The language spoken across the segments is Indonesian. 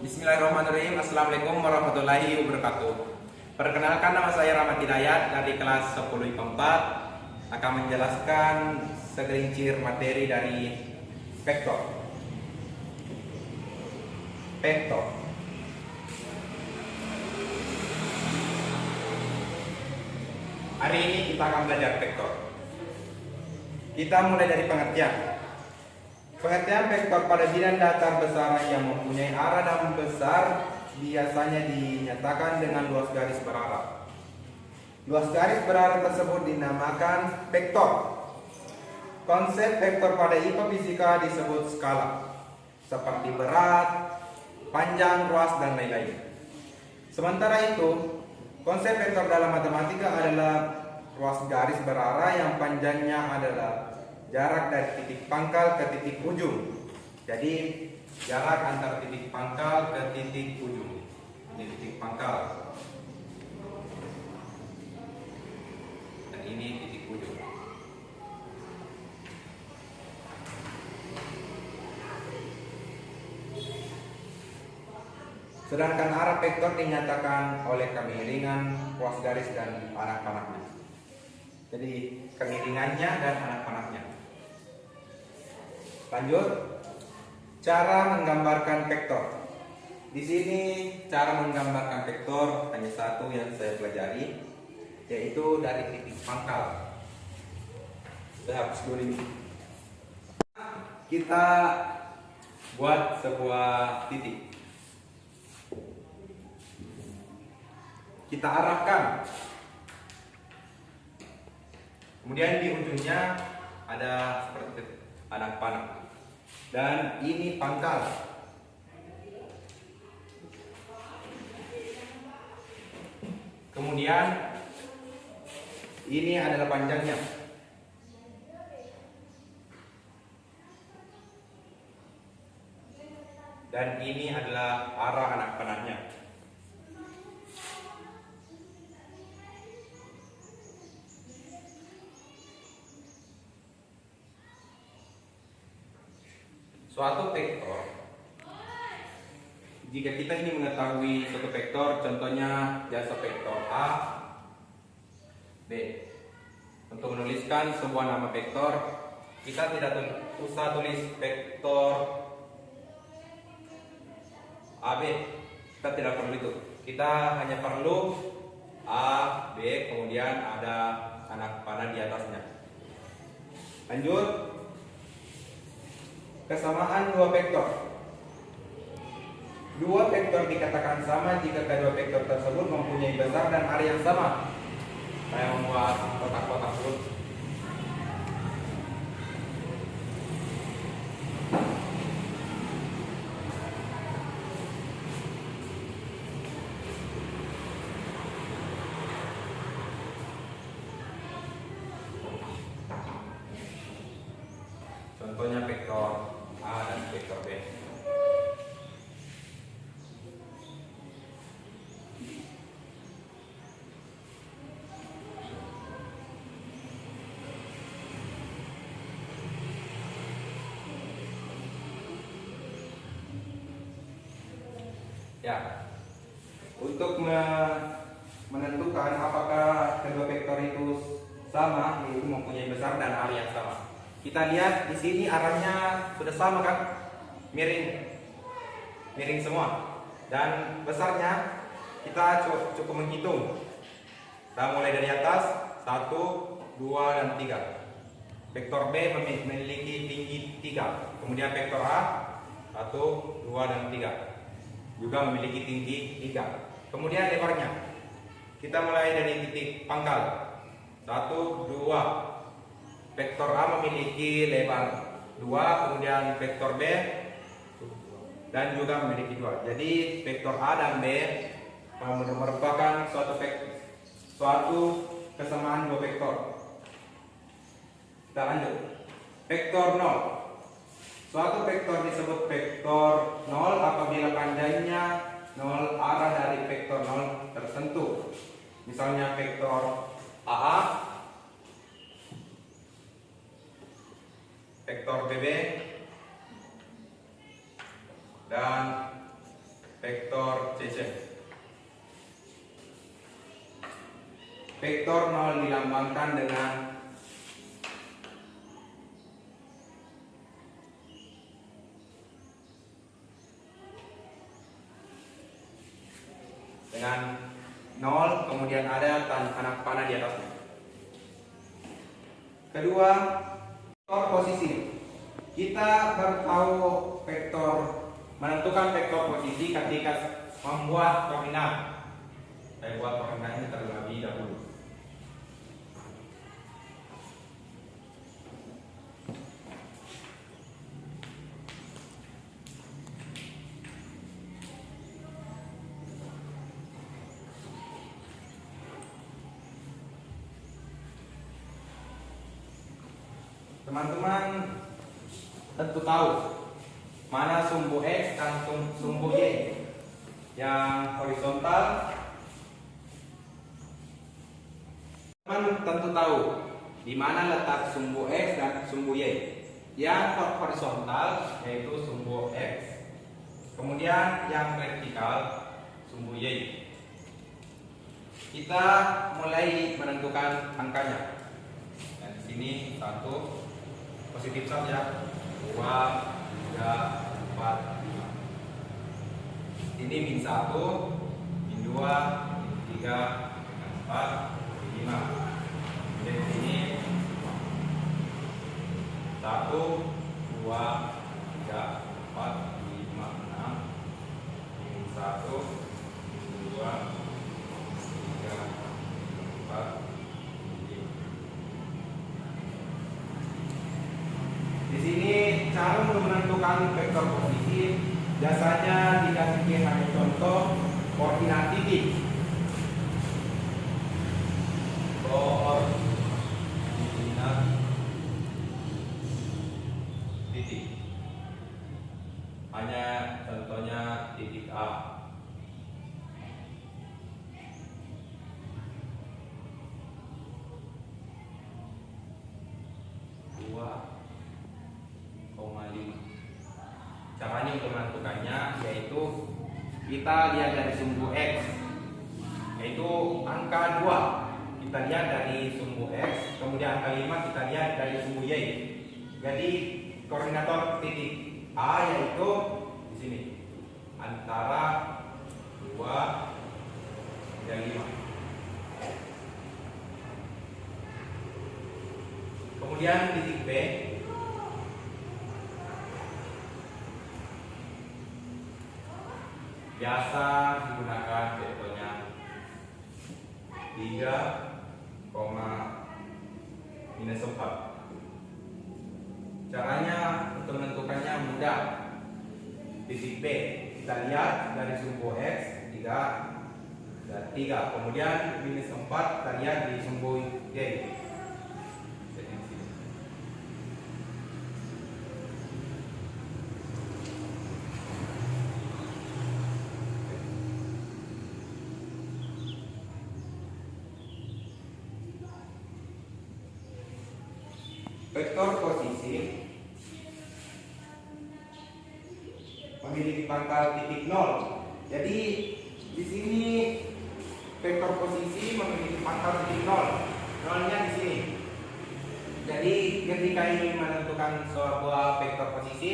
Bismillahirrahmanirrahim. Assalamualaikum warahmatullahi wabarakatuh. Perkenalkan, nama saya Rahmat Hidayat dari kelas 10 IPA 4 akan menjelaskan segelincir materi dari vektor. Hari ini kita akan belajar vektor. Kita mulai dari pengertian. Pengertian vektor pada bidang datar besar yang mempunyai arah dan besar biasanya dinyatakan dengan luas garis berarah. Luas garis berarah tersebut dinamakan vektor. Konsep vektor pada IPA fisika disebut skala, seperti berat, panjang, luas, dan lain-lain. Sementara itu, konsep vektor dalam matematika adalah luas garis berarah yang panjangnya adalah jarak dari titik pangkal ke titik ujung. Jadi jarak antara titik pangkal ke titik ujung. Ini titik pangkal. Dan ini titik ujung. Sedangkan arah vektor dinyatakan oleh kemiringan ruas garis dan anak-anaknya. Jadi kemiringannya dan anak-anaknya. Lanjut, cara menggambarkan vektor. Di sini cara menggambarkan vektor hanya satu yang saya pelajari, yaitu dari titik pangkal. Saya hapus dulu ini. Kita buat sebuah titik. Kita arahkan. Kemudian di ujungnya ada seperti anak panah. Dan ini pangkal. Kemudian ini adalah panjangnya. Dan ini adalah arah anak panahnya. Suatu vektor, jika kita ingin mengetahui suatu vektor, contohnya jasa vektor A, B. Untuk menuliskan sebuah nama vektor, kita tidak usah tulis vektor AB. Kita tidak perlu itu. Kita hanya perlu A, B, kemudian ada anak panah di atasnya. Lanjut. Kesamaan dua vektor. Dua vektor dikatakan sama jika kedua vektor tersebut mempunyai besar dan area yang sama. Saya membuat kotak-kotak dulu. Contohnya vektor A dan vektor B. Ya, untuk menentukan apakah kedua vektor itu sama, yaitu mempunyai besar dan area yang sama. Kita lihat di sini arahnya sudah sama kan? Miring semua. Dan besarnya kita cukup menghitung. Kita mulai dari atas 1, 2, dan 3. Vektor B memiliki tinggi 3. Kemudian vektor A 1, 2, dan 3 juga memiliki tinggi 3. Kemudian lebarnya. Kita mulai dari titik pangkal 1, 2. Vektor A memiliki lebar 2, kemudian vektor B dan juga memiliki 2. Jadi vektor A dan B merupakan suatu kesamaan dua vektor. Kita lanjut. Vektor 0. Suatu vektor disebut vektor 0 apabila panjangnya 0 arah dari vektor 0 tersentuh. Misalnya vektor AA, vektor BB, dan vektor 0 dilambangkan dengan 0, kemudian ada anak panah di atasnya. Kedua, vektor posisi. Kita baru tahu menentukan vektor posisi ketika membuat koordinat. Saya buat koordinatnya terlebih dahulu. Teman-teman tentu tahu mana sumbu X dan sumbu Y. Yang horizontal, teman tentu tahu di mana letak sumbu X dan sumbu Y. Yang horizontal yaitu sumbu X, kemudian yang vertikal sumbu Y. Kita mulai menentukan angkanya. Dan di sini 1 positif saja, 2, 3, 4, 5. Ini min 1, min 2, min 3, min 4, min 5. Kemudian di sini 1, 2, 3, 4, 5, 6. Min 1, min 2, 3, 4. Di sini cara untuk menentukan vektor posisi biasanya dikasih hanya contoh koordinat titik. Koordinat titik. Hanya contohnya titik A. Caranya untuk menentukannya yaitu kita lihat dari sumbu X, yaitu angka 2 kita lihat dari sumbu X, kemudian angka 5 kita lihat dari sumbu Y. Jadi koordinator titik A yaitu di sini antara 2 dan 5. Kemudian titik B biasa digunakan vektornya 3, minus 4. Caranya untuk menentukannya mudah. Titik B kita lihat dari sumbu X 3 dan 3, kemudian minus 4 kita lihat di sumbu Y. Vektor posisi memiliki pangkal titik 0. Jadi di sini vektor posisi memiliki pangkal titik 0. Nolnya di sini. Jadi ketika ingin menentukan sebuah vektor posisi,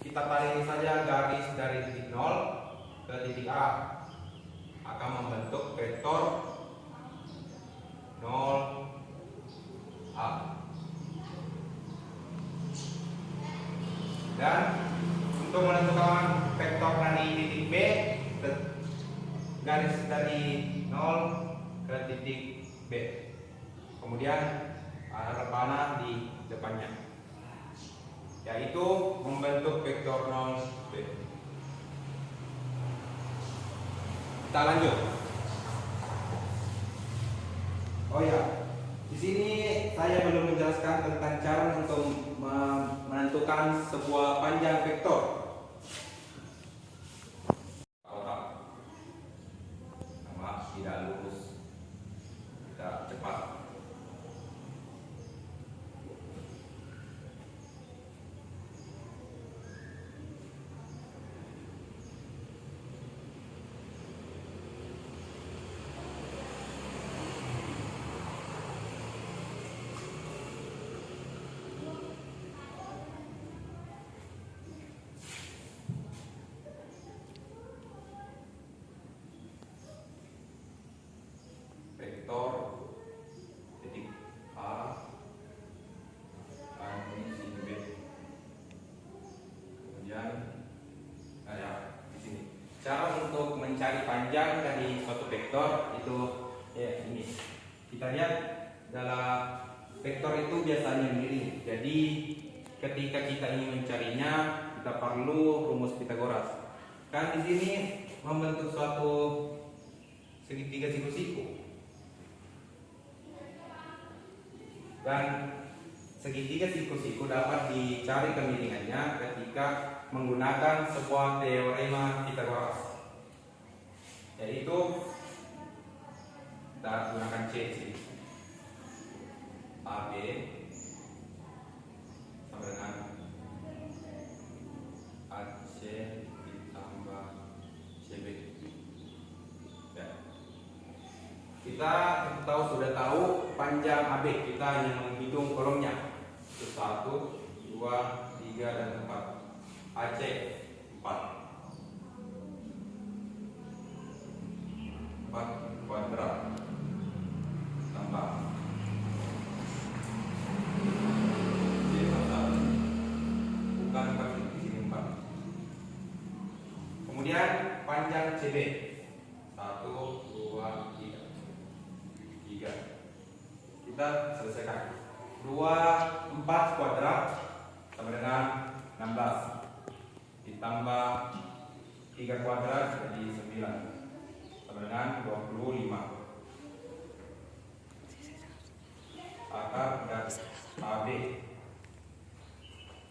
kita tarik saja garis dari titik 0 ke titik A, akan membentuk vektor 0A. Dan untuk menentukan vektor dari titik B, garis dari 0 ke titik B, kemudian arah panah di depannya, yaitu membentuk vektor 0B. Kita lanjut. Oh ya, di sini saya belum menjelaskan tentang cara untuk menentukan sebuah panjang vektor. Sama tidak lurus, tidak cepat. cara untuk mencari panjang dari suatu vektor itu ya ini. Kita lihat dalam vektor itu biasanya miring. Jadi ketika kita ingin mencarinya, kita perlu rumus Pitagoras. Kan di sini membentuk suatu segitiga siku-siku. Dan segitiga siku-siku dapat dicari kemiringannya ketika menggunakan sebuah teorema Pitagoras, yaitu kita gunakan C AB sama dengan AC ditambah CB. Ya. Kita sudah tahu panjang AB, kita hanya menghitung kolomnya. 1, 2, 3, dan 4. AC 4 kuadrat tambah C 1, bukan di sini 4. Kemudian panjang CB 1, 2, 3. Kita selesaikan. 4 kuadrat sama dengan 16 ditambah 3 kuadrat jadi 9 sama dengan 25. Akar dari AB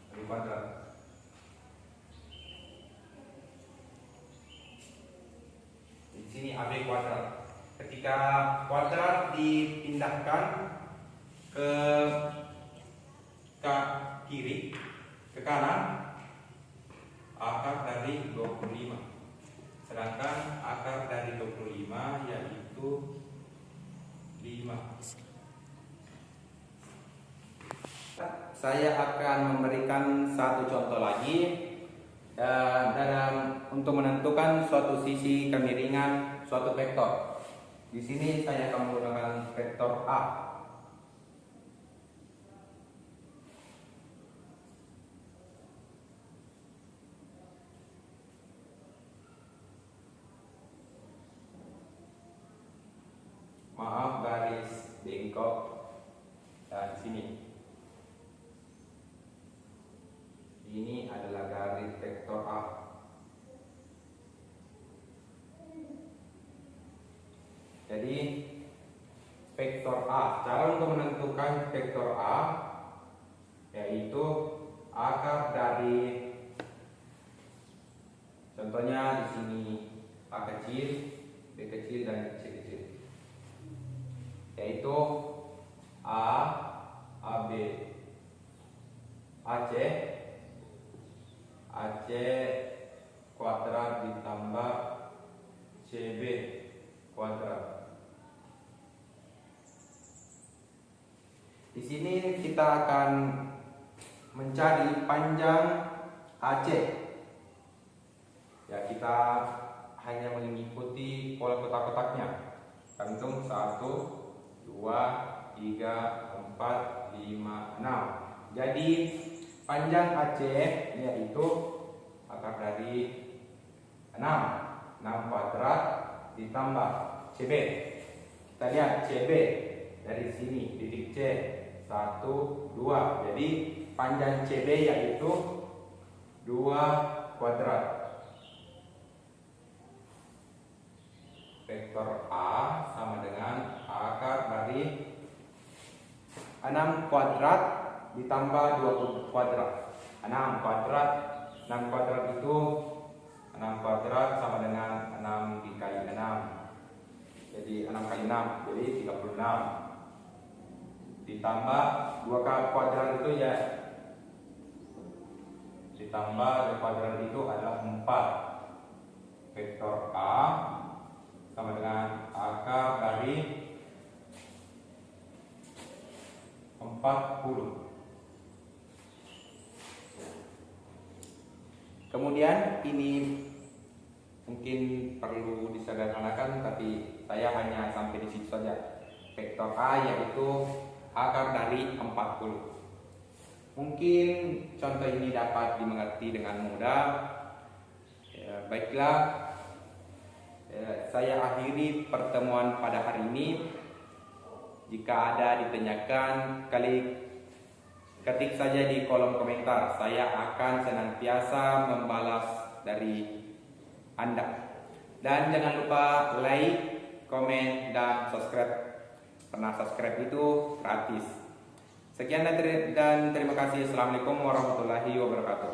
dari kuadrat. Di sini AB kuadrat. Ketika kuadrat dipindahkan ke kiri, ke kanan, akar dari 25. Sedangkan akar dari 25 yaitu 5. Saya akan memberikan satu contoh lagi untuk menentukan suatu sisi kemiringan suatu vektor. Di sini saya akan menggunakan vektor A. Maaf garis bengkok dan sini. Ini adalah garis vektor A. Jadi vektor A, cara untuk menentukan vektor A yaitu akar dari, contohnya di sini A kecil, B kecil, dan C kecil, yaitu A, AB, AC, AC kuadrat ditambah CB kuadrat. Di sini kita akan mencari panjang AC. Ya, kita hanya mengikuti pola kotak-kotaknya. Kami hitung 1, 2, 3, 4, 5, 6. Jadi panjang AC yaitu akar dari 6 kuadrat ditambah CB. Kita lihat CB dari sini, titik C 1, 2. Jadi panjang CB yaitu 2 kuadrat. Vektor A sama dengan akar dari 6 kuadrat ditambah 2 kuadrat. 6 kuadrat, 6 kuadrat itu 6 kuadrat sama dengan 6 dikali 6. Jadi 6 kali 6, jadi 36. Ditambah 2 kuadrat itu ya, ditambah 2 kuadrat itu adalah 4. Vektor A sama dengan akar dari 40. Kemudian ini mungkin perlu disederhanakan, tapi saya hanya sampai di situ saja. Vektor A yaitu akar dari 40. Mungkin contoh ini dapat dimengerti dengan mudah. Ya, baiklah, Saya akhiri pertemuan pada hari ini. Jika ada ditanyakan, ketik saja di kolom komentar. Saya akan senantiasa membalas dari Anda. Dan jangan lupa like, komen, dan subscribe. Karena subscribe itu gratis. Sekian dan terima kasih. Assalamualaikum warahmatullahi wabarakatuh.